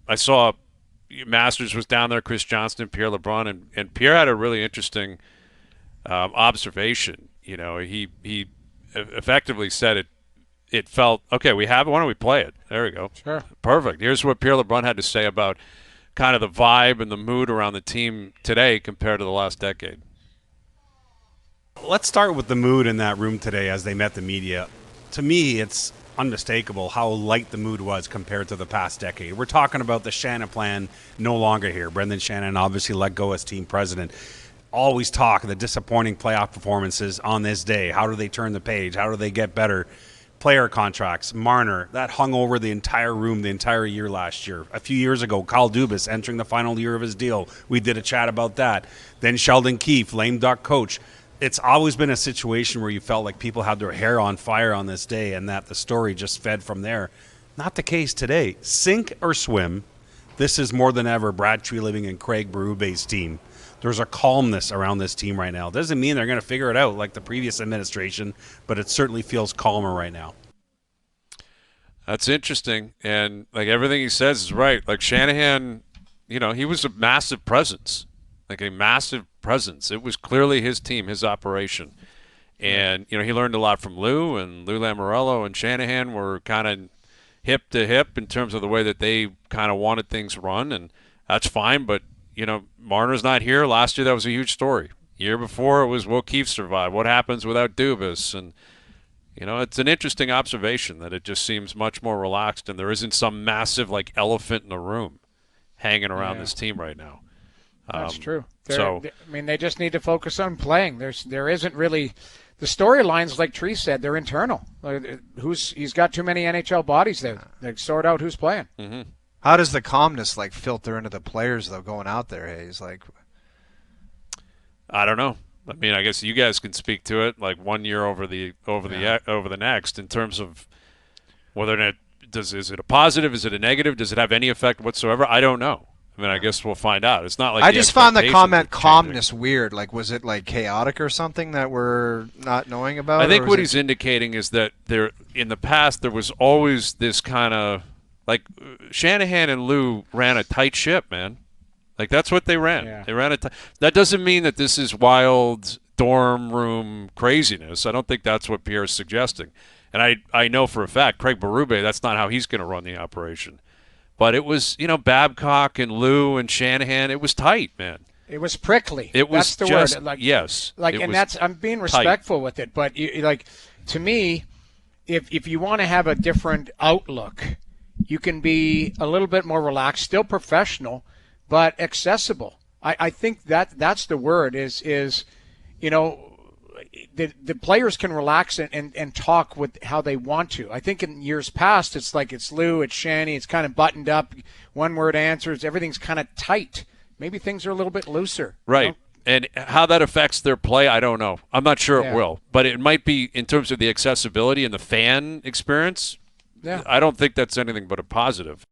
I saw Masters was down there, Chris Johnston, Pierre LeBrun, and Pierre had a really interesting observation. He effectively said it felt okay. We have it. Why don't we play it? There we go. Sure. Perfect. Here's what Pierre LeBrun had to say about kind of the vibe and the mood around the team today compared to the last decade. Let's start with the mood in that room today as they met the media. To me, it's unmistakable how light the mood was compared to the past decade. We're talking about the Shanahan plan no longer here. Brendan Shanahan obviously let go as team president. Always talk of the disappointing playoff performances on this day. How do they turn the page? How do they get better? Player contracts, Marner, that hung over the entire room the entire year last year. A few years ago, Kyle Dubas entering the final year of his deal. We did a chat about that. Then Sheldon Keefe, lame duck coach. It's always been a situation where you felt like people had their hair on fire on this day and that the story just fed from there. Not the case today. Sink or swim, this is more than ever Brad Treliving and Craig Berube's team. There's a calmness around this team right now. Doesn't mean they're going to figure it out like the previous administration, but it certainly feels calmer right now. That's interesting, and like everything he says is right. Like Shanahan, he was a massive presence, like a massive presence. It was clearly his team, his operation, and he learned a lot from Lou, and Lou Lamoriello and Shanahan were kind of hip to hip in terms of the way that they kind of wanted things run, and that's fine. But Marner's not here. Last year that was a huge story. Year before it was will Keefe survive? What happens without Dubas? And it's an interesting observation that it just seems much more relaxed, and there isn't some massive like elephant in the room hanging around this team right now. That's true. They just need to focus on playing. There isn't really the storylines, like Tree said, they're internal. He's got too many NHL bodies there. They sort out who's playing. Mm-hmm. How does the calmness filter into the players though going out there, Hayes? I don't know. I mean, I guess you guys can speak to it. Like 1 year over the next, in terms of whether or not is it a positive, is it a negative, does it have any effect whatsoever? I don't know. I mean, I guess we'll find out. It's not like I just found the comment calmness weird. Like, was it like chaotic or something that we're not knowing about? I think what he's indicating is that there, in the past, there was always this kind of like Shanahan and Lou ran a tight ship, man. Like that's what they ran. Yeah. They ran a that doesn't mean that this is wild dorm room craziness. I don't think that's what Pierre is suggesting. And I know for a fact, Craig Berube, that's not how he's going to run the operation. But it was, Babcock and Lou and Shanahan. It was tight, man. It was prickly. It was that's the just, word. yes. I'm being respectful with it. But to me, if you want to have a different outlook, you can be a little bit more relaxed, still professional, but accessible. I think that's the word is the players can relax and talk with how they want to. I think in years past, it's like it's Lou, it's Shanny, it's kind of buttoned up, one-word answers, everything's kind of tight. Maybe things are a little bit looser. Right. And how that affects their play, I don't know. I'm not sure it will. But it might be in terms of the accessibility and the fan experience. Yeah. I don't think that's anything but a positive.